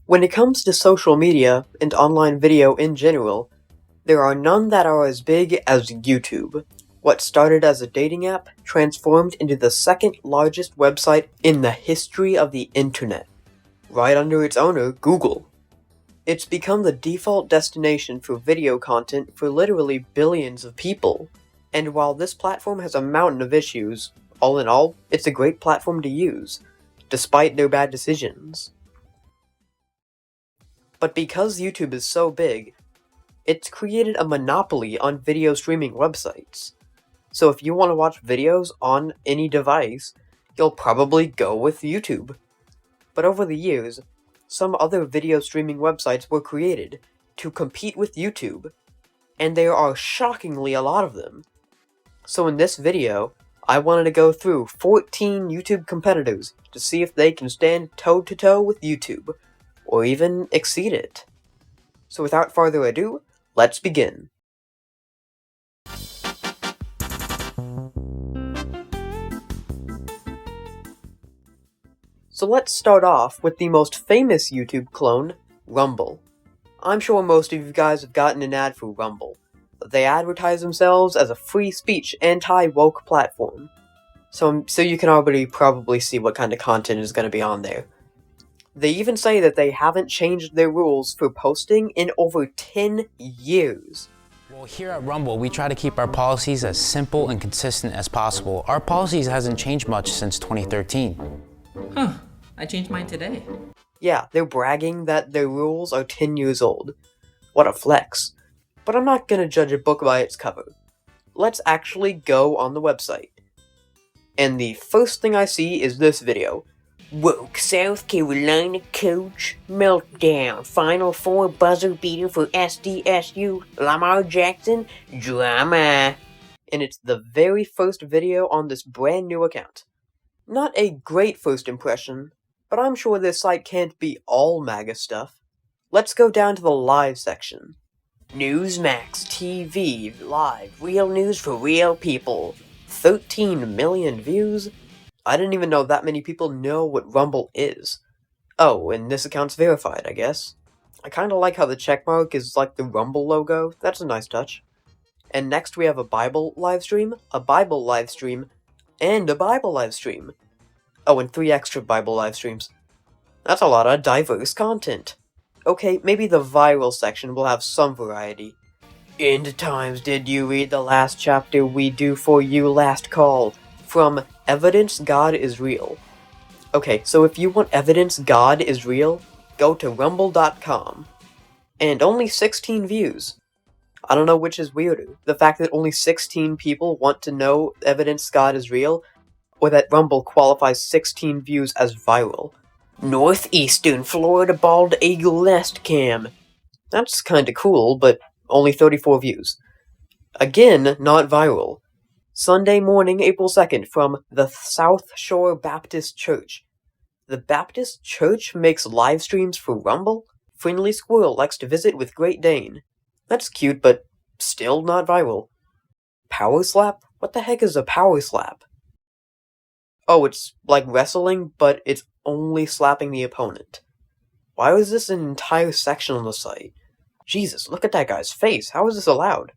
When it comes to social media and online video in general, there are none that are as big as YouTube. What started as a dating app transformed into the second largest website in the history of the internet, right under its owner, Google. It's become the default destination for video content for literally billions of people. And while this platform has a mountain of issues, all in all, it's a great platform to use, despite their bad decisions. But because YouTube is so big, it's created a monopoly on video streaming websites. So if you want to watch videos on any device, you'll probably go with YouTube. But over the years, some other video streaming websites were created to compete with YouTube, and there are shockingly a lot of them. So in this video, I wanted to go through 14 YouTube competitors to see if they can stand toe-to-toe with YouTube, or even exceed it. So without further ado, let's begin. So let's start off with the most famous YouTube clone, Rumble. I'm sure most of you guys have gotten an ad for Rumble. They advertise themselves as a free speech, anti-woke platform. So you can already probably see what kind of content is going to be on there. They even say that they haven't changed their rules for posting in over 10 years. Well, here at Rumble, we try to keep our policies as simple and consistent as possible. Our policies hasn't changed much since 2013. Huh, I changed mine today. Yeah, they're bragging that their rules are 10 years old. What a flex. But I'm not gonna judge a book by its cover. Let's actually go on the website. And the first thing I see is this video. Woke South Carolina coach meltdown. Final Four buzzer beater for SDSU. Lamar Jackson drama. And it's the very first video on this brand new account. Not a great first impression, but I'm sure this site can't be all MAGA stuff. Let's go down to the live section. Newsmax TV Live. Real news for real people. 13 million views? I didn't even know that many people know what Rumble is. Oh, and this account's verified, I guess. I kinda like how the checkmark is like the Rumble logo. That's a nice touch. And next we have a Bible livestream, a Bible livestream, and a Bible livestream. Oh, and 3 extra Bible livestreams. That's a lot of diverse content. Okay, maybe the viral section will have some variety. End times, did you read the last chapter we do for you last call? From Evidence God is Real. Okay, so if you want evidence God is real, go to rumble.com. And only 16 views. I don't know which is weirder, the fact that only 16 people want to know evidence God is real, or that Rumble qualifies 16 views as viral. Northeastern Florida Bald Eagle Nest Cam. That's kinda cool, but only 34 views. Again, not viral. Sunday morning, April 2nd, from the South Shore Baptist Church. The Baptist Church makes live streams for Rumble? Friendly Squirrel likes to visit with Great Dane. That's cute, but still not viral. Power Slap? What the heck is a Power Slap? Oh, it's like wrestling, but it's only slapping the opponent. Why was this an entire section on the site? Jesus, look at that guy's face. How is this allowed?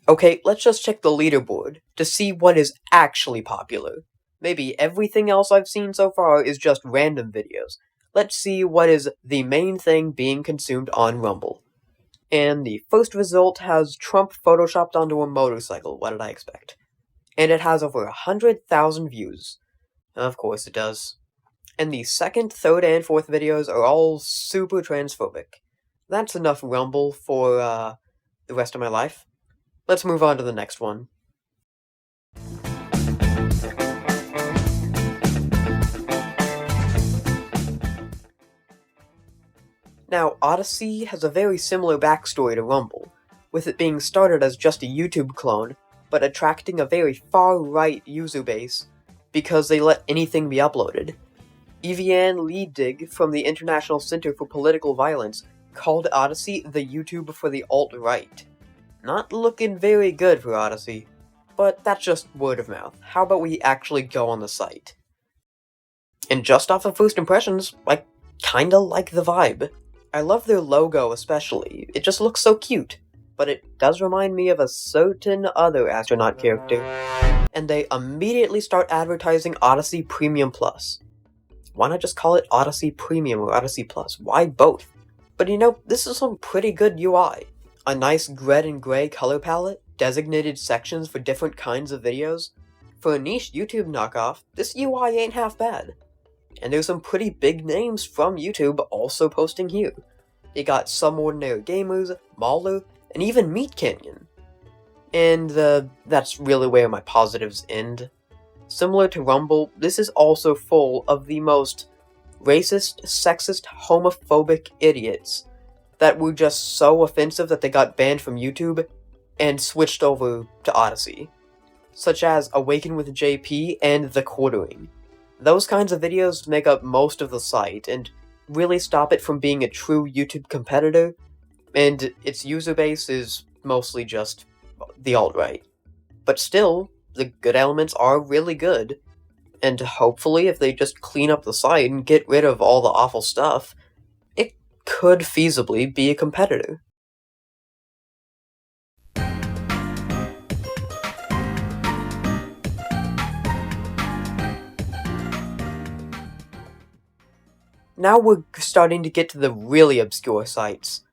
Okay, let's just check the leaderboard to see what is actually popular. Maybe everything else I've seen so far is just random videos. Let's see what is the main thing being consumed on Rumble. And the first result has Trump photoshopped onto a motorcycle. What did I expect? And it has over 100,000 views. Of course it does. And the second, third, and fourth videos are all super transphobic. That's enough Rumble for, the rest of my life. Let's move on to the next one. Now, Odysee has a very similar backstory to Rumble, with it being started as just a YouTube clone, but attracting a very far-right user base because they let anything be uploaded. Evian Leedig from the International Center for Political Violence called Odysee the YouTube for the alt-right. Not looking very good for Odysee, but that's just word of mouth. How about we actually go on the site? And just off of first impressions, I kinda like the vibe. I love their logo especially, it just looks so cute, but it does remind me of a certain other astronaut character. And they immediately start advertising Odysee Premium Plus. Why not just call it Odysee Premium or Odysee Plus? Why both? But you know, this is some pretty good UI. A nice red and gray color palette, designated sections for different kinds of videos. For a niche YouTube knockoff, this UI ain't half bad. And there's some pretty big names from YouTube also posting here. You got Some Ordinary Gamers, Mauler, and even Meat Canyon. And that's really where my positives end. Similar to Rumble, this is also full of the most racist, sexist, homophobic idiots that were just so offensive that they got banned from YouTube and switched over to Odysee. Such as Awaken with JP and The Quartering. Those kinds of videos make up most of the site and really stop it from being a true YouTube competitor, and its user base is mostly just the alt-right. But still, the good elements are really good, and hopefully if they just clean up the site and get rid of all the awful stuff, it could feasibly be a competitor. Now we're starting to get to the really obscure sites.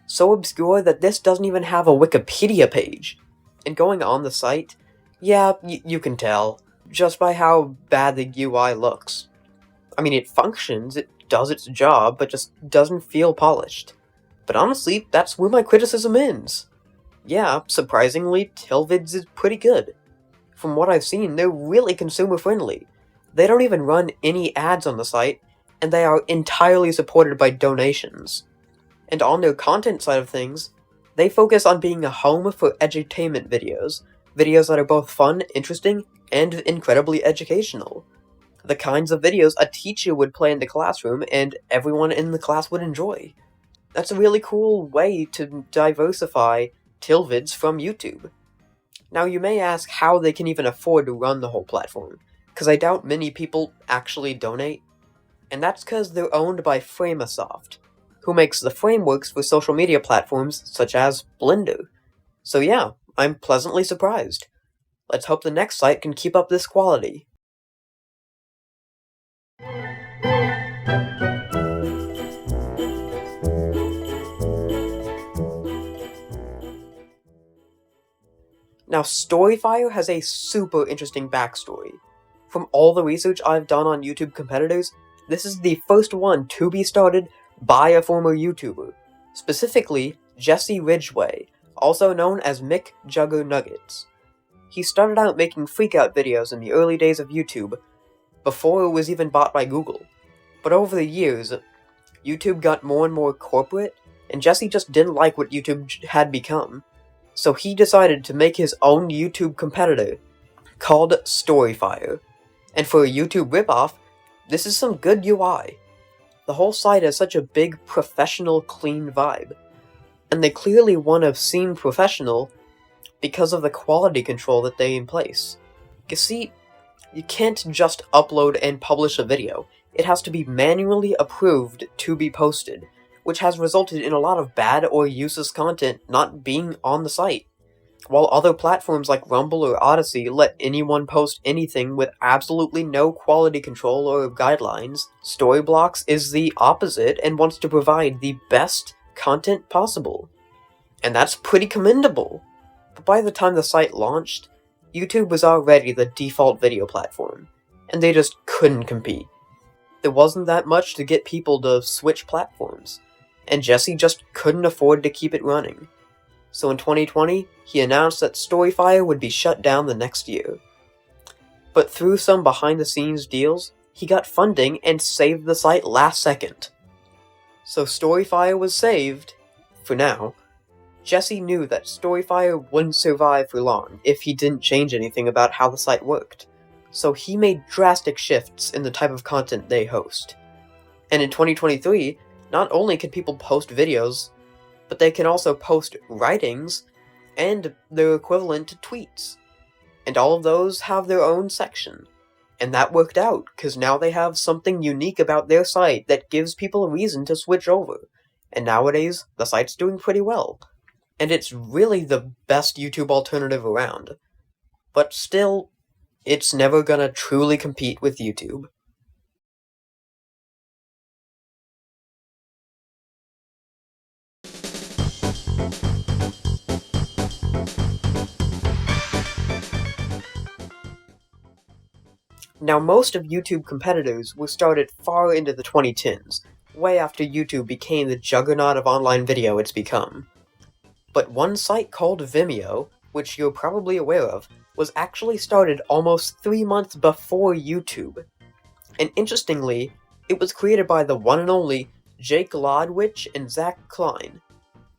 So obscure that this doesn't even have a Wikipedia page. And going on the site, yeah, you can tell, just by how bad the UI looks. I mean, it functions, it does its job, but just doesn't feel polished. But honestly, that's where my criticism ends. Yeah, surprisingly, Tilvids is pretty good. From what I've seen, they're really consumer-friendly. They don't even run any ads on the site, and they are entirely supported by donations. And on their content side of things, they focus on being a home for edutainment videos that are both fun, interesting, and incredibly educational. The kinds of videos a teacher would play in the classroom and everyone in the class would enjoy. That's a really cool way to diversify Tilvids from YouTube. Now you may ask how they can even afford to run the whole platform, because I doubt many people actually donate. And that's because they're owned by Framasoft, who makes the frameworks for social media platforms such as Blender. So yeah, I'm pleasantly surprised. Let's hope the next site can keep up this quality. Now, Storyfire has a super interesting backstory. From all the research I've done on YouTube competitors, this is the first one to be started by a former YouTuber, specifically Jesse Ridgway, also known as Mick Jugger Nuggets. He started out making freakout videos in the early days of YouTube, before it was even bought by Google. But over the years, YouTube got more and more corporate, and Jesse just didn't like what YouTube had become. So he decided to make his own YouTube competitor, called Storyfire. And for a YouTube ripoff, this is some good UI. The whole site has such a big, professional, clean vibe. And they clearly want to seem professional because of the quality control that they in place. You see, you can't just upload and publish a video. It has to be manually approved to be posted, which has resulted in a lot of bad or useless content not being on the site. While other platforms like Rumble or Odysee let anyone post anything with absolutely no quality control or guidelines, Storyblocks is the opposite and wants to provide the best content possible. And that's pretty commendable. But by the time the site launched, YouTube was already the default video platform, and they just couldn't compete. There wasn't that much to get people to switch platforms, and Jesse just couldn't afford to keep it running. So in 2020, he announced that Storyfire would be shut down the next year. But through some behind-the-scenes deals, he got funding and saved the site last second. So Storyfire was saved, for now. Jesse knew that Storyfire wouldn't survive for long if he didn't change anything about how the site worked. So he made drastic shifts in the type of content they host. And in 2023, not only can people post videos, but they can also post writings and their equivalent to tweets. And all of those have their own section. And that worked out, because now they have something unique about their site that gives people a reason to switch over. and nowadays, the site's doing pretty well. And it's really the best YouTube alternative around. But still, it's never gonna truly compete with YouTube. Now, most of YouTube competitors were started far into the 2010s, way after YouTube became the juggernaut of online video it's become. But one site called Vimeo, which you're probably aware of, was actually started almost 3 months before YouTube. And interestingly, it was created by the one and only Jake Lodwich and Zach Klein.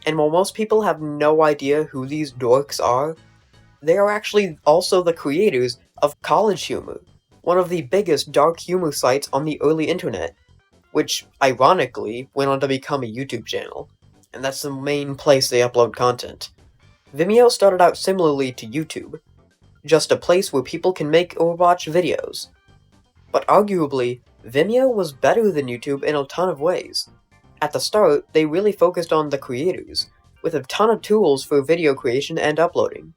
And while most people have no idea who these dorks are, they are actually also the creators of College Humor, one of the biggest dark humor sites on the early internet, which, ironically, went on to become a YouTube channel, and that's the main place they upload content. Vimeo started out similarly to YouTube, just a place where people can make or watch videos. But arguably, Vimeo was better than YouTube in a ton of ways. At the start, they really focused on the creators, with a ton of tools for video creation and uploading,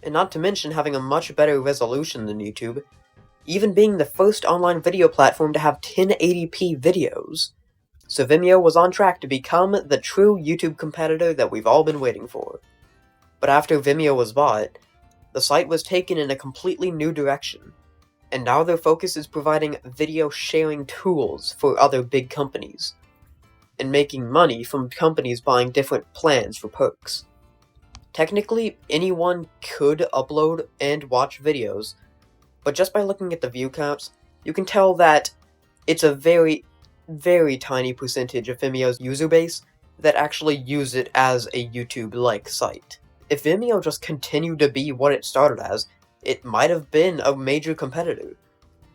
and not to mention having a much better resolution than YouTube, even being the first online video platform to have 1080p videos. So Vimeo was on track to become the true YouTube competitor that we've all been waiting for. But after Vimeo was bought, the site was taken in a completely new direction, and now their focus is providing video sharing tools for other big companies, and making money from companies buying different plans for perks. Technically, anyone could upload and watch videos, but just by looking at the view counts, you can tell that it's a very, very tiny percentage of Vimeo's user base that actually use it as a YouTube-like site. If Vimeo just continued to be what it started as, it might have been a major competitor.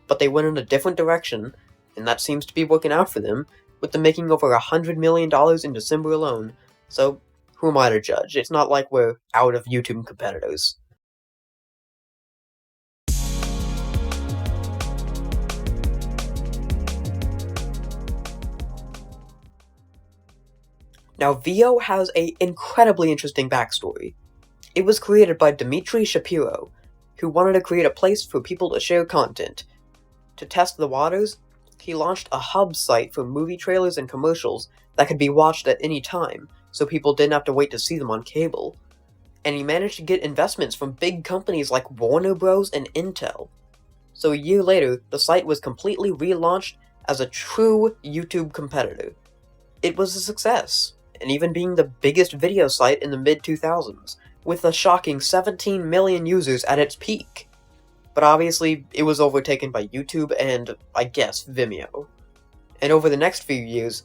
But they went in a different direction, and that seems to be working out for them, with them making over $100 million in December alone, so who am I to judge? It's not like we're out of YouTube competitors. Now, Veoh has an incredibly interesting backstory. It was created by Dmitry Shapiro, who wanted to create a place for people to share content. To test the waters, he launched a hub site for movie trailers and commercials that could be watched at any time, so people didn't have to wait to see them on cable. And he managed to get investments from big companies like Warner Bros. And Intel. So a year later, the site was completely relaunched as a true YouTube competitor. It was a success, and even being the biggest video site in the mid-2000s, with a shocking 17 million users at its peak. But obviously, it was overtaken by YouTube and, I guess, Vimeo. And over the next few years,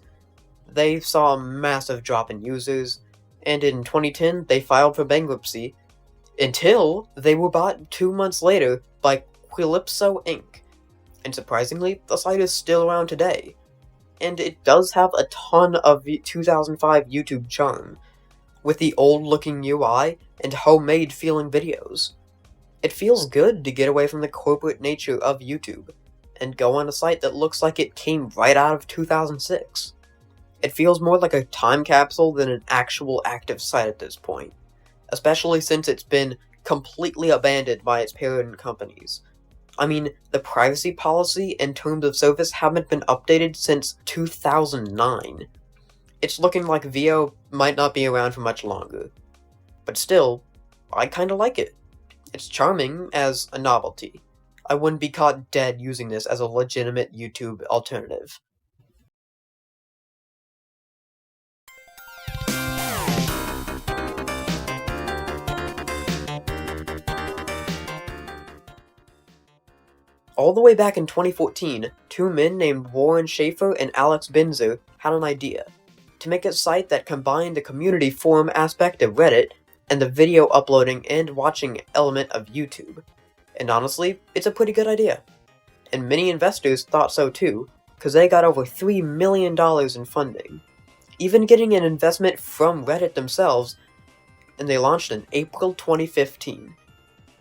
they saw a massive drop in users, and in 2010, they filed for bankruptcy, until they were bought 2 months later by Calypso Inc. And surprisingly, the site is still around today. And it does have a ton of 2005 YouTube charm, with the old-looking UI and homemade-feeling videos. It feels good to get away from the corporate nature of YouTube, and go on a site that looks like it came right out of 2006. It feels more like a time capsule than an actual active site at this point, especially since it's been completely abandoned by its parent companies. I mean, the privacy policy and terms of service haven't been updated since 2009. It's looking like Veoh might not be around for much longer. But still, I kinda like it. It's charming as a novelty. I wouldn't be caught dead using this as a legitimate YouTube alternative. All the way back in 2014, two men named Warren Schaefer and Alex Binzer had an idea to make a site that combined the community forum aspect of Reddit and the video uploading and watching element of YouTube. And honestly, it's a pretty good idea. And many investors thought so too, because they got over $3 million in funding, even getting an investment from Reddit themselves, and they launched in April 2015.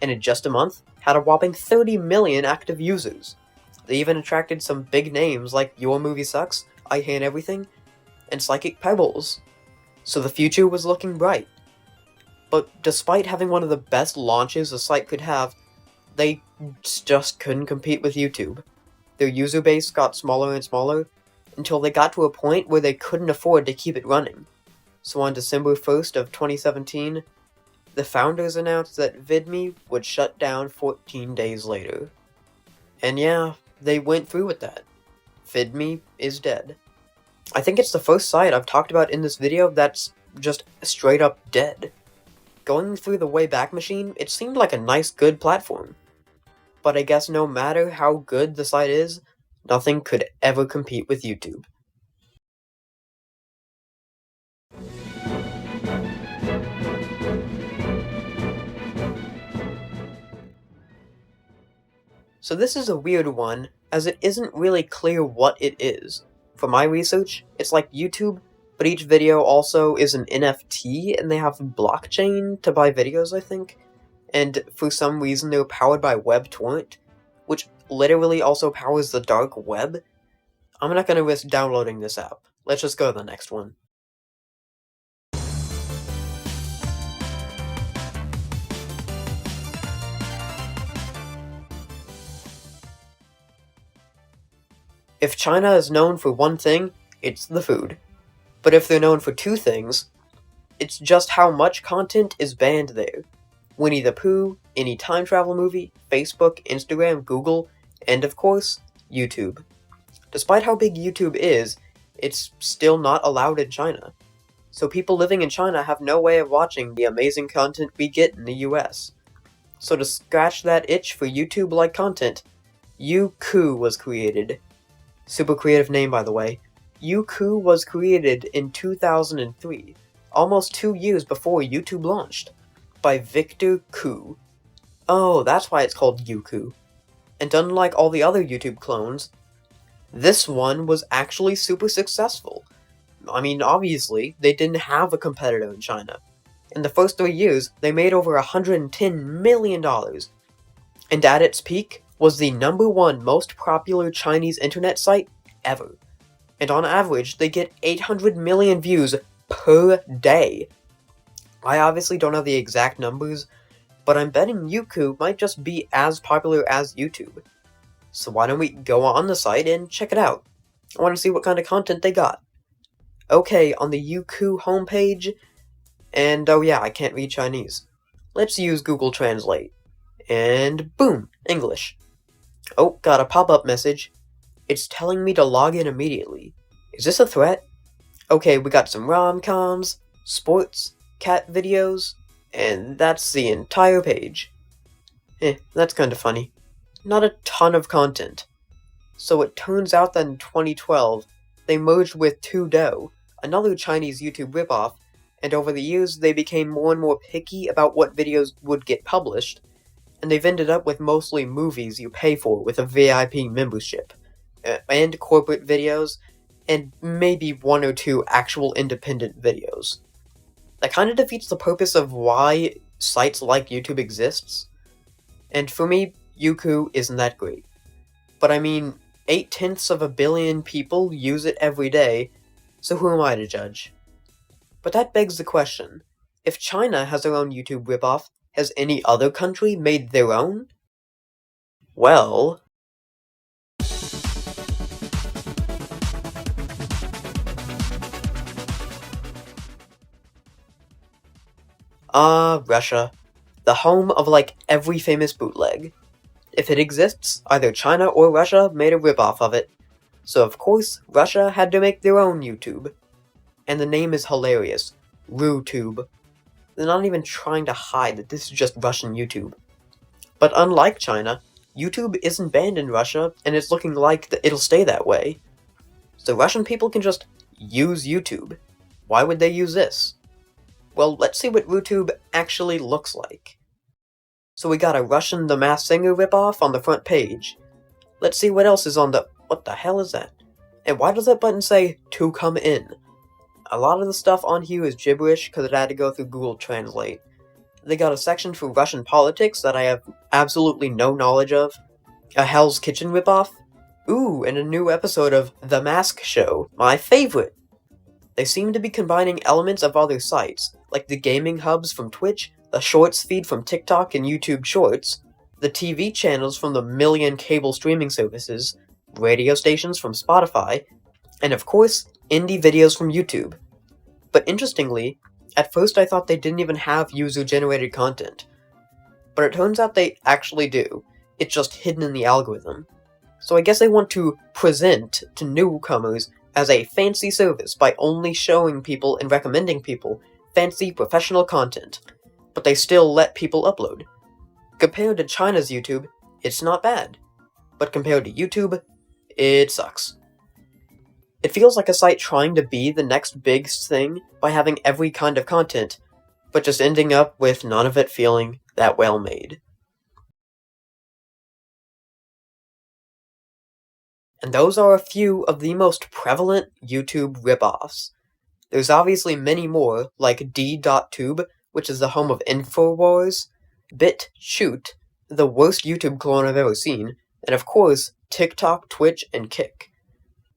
And in just a month, had a whopping 30 million active users. They even attracted some big names like Your Movie Sucks, I Hate Everything, and psychic pebbles. So the future was looking bright. But despite having one of the best launches a site could have, they just couldn't compete with YouTube. Their user base got smaller and smaller, until they got to a point where they couldn't afford to keep it running. So on December 1st of 2017, the founders announced that Vidme would shut down 14 days later. And yeah, they went through with that. Vidme is dead. I think it's the first site I've talked about in this video that's just straight up dead. Going through the Wayback Machine, it seemed like a nice, good platform. But I guess no matter how good the site is, nothing could ever compete with YouTube. So this is a weird one, as it isn't really clear what it is. For my research, it's like YouTube, but each video also is an NFT, and they have blockchain to buy videos, I think. And for some reason they're powered by WebTorrent, which literally also powers the dark web. I'm not gonna risk downloading this app. Let's just go to the next one. If China is known for one thing, it's the food. But if they're known for two things, it's just how much content is banned there. Winnie the Pooh, any time travel movie, Facebook, Instagram, Google, and of course, YouTube. Despite how big YouTube is, it's still not allowed in China. So people living in China have no way of watching the amazing content we get in the US. So to scratch that itch for YouTube-like content, Youku was created. Super creative name, by the way. Youku was created in 2003, almost 2 years before YouTube launched, by Victor Koo. Oh, that's why it's called Youku. And unlike all the other YouTube clones, this one was actually super successful. I mean, obviously, they didn't have a competitor in China. In the first 3 years, they made over $110 million. And at its peak, was the #1 most popular Chinese internet site ever. And on average, they get 800 million views per day. I obviously don't know the exact numbers, but I'm betting Youku might just be as popular as YouTube. So why don't we go on the site and check it out? I want to see what kind of content they got. Okay, on the Youku homepage, and oh yeah, I can't read Chinese. Let's use Google Translate. And boom, English. Oh, got a pop-up message. It's telling me to log in immediately. Is this a threat? Okay, we got some rom-coms, sports, cat videos, and that's the entire page. That's kinda funny. Not a ton of content. So it turns out that in 2012, they merged with Tudou, another Chinese YouTube ripoff, and over the years they became more and more picky about what videos would get published, and they've ended up with mostly movies you pay for with a VIP membership, and corporate videos, and maybe 1 or 2 actual independent videos. That kind of defeats the purpose of why sites like YouTube exists, and for me, Youku isn't that great. But I mean, 8/10 of a billion people use it every day, so who am I to judge? But that begs the question, if China has their own YouTube ripoff, has any other country made their own? Well... Russia. The home of like every famous bootleg. If it exists, either China or Russia made a ripoff of it. So of course, Russia had to make their own YouTube. And the name is hilarious. Rutube. They're not even trying to hide that this is just Russian YouTube. But unlike China, YouTube isn't banned in Russia, and it's looking like it'll stay that way. So Russian people can just use YouTube. Why would they use this? Well, let's see what Rutube actually looks like. So we got a Russian The Masked Singer ripoff on the front page. Let's see what else is on the... What the hell is that? And why does that button say, "to come in"? A lot of the stuff on here is gibberish because it had to go through Google Translate. They got a section for Russian politics that I have absolutely no knowledge of. A Hell's Kitchen ripoff. Ooh, and a new episode of The Mask Show, my favorite. They seem to be combining elements of other sites, like the gaming hubs from Twitch, the Shorts feed from TikTok and YouTube Shorts, the TV channels from the million cable streaming services, radio stations from Spotify, and of course, indie videos from YouTube. But interestingly, at first I thought they didn't even have user-generated content. But it turns out they actually do. It's just hidden in the algorithm. So I guess they want to present to newcomers as a fancy service by only showing people and recommending people fancy professional content. But they still let people upload. Compared to China's YouTube, it's not bad. But compared to YouTube, it sucks. It feels like a site trying to be the next big thing by having every kind of content, but just ending up with none of it feeling that well made. And those are a few of the most prevalent YouTube ripoffs. There's obviously many more, like D.Tube, which is the home of InfoWars, Bittube, the worst YouTube clone I've ever seen, and of course, TikTok, Twitch, and Kick.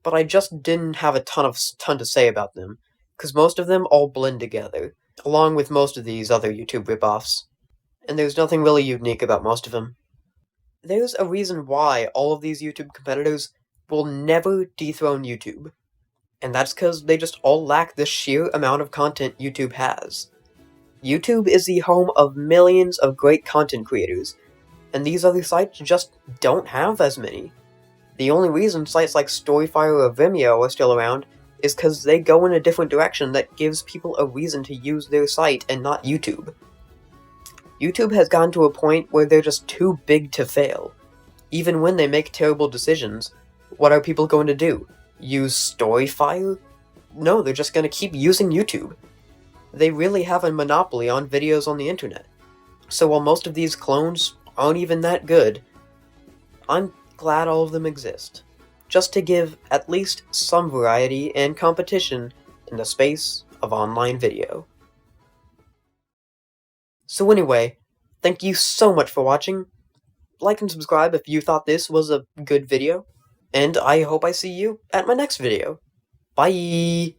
But I just didn't have a ton to say about them, because most of them all blend together, along with most of these other YouTube ripoffs. And there's nothing really unique about most of them. There's a reason why all of these YouTube competitors will never dethrone YouTube. And that's because they just all lack the sheer amount of content YouTube has. YouTube is the home of millions of great content creators, and these other sites just don't have as many. The only reason sites like Storyfire or Vimeo are still around is because they go in a different direction that gives people a reason to use their site and not YouTube. YouTube has gotten to a point where they're just too big to fail. Even when they make terrible decisions, what are people going to do? Use Storyfire? No, they're just going to keep using YouTube. They really have a monopoly on videos on the internet. So while most of these clones aren't even that good, I'm glad all of them exist, just to give at least some variety and competition in the space of online video. So anyway, thank you so much for watching. Like and subscribe if you thought this was a good video, and I hope I see you at my next video. Bye!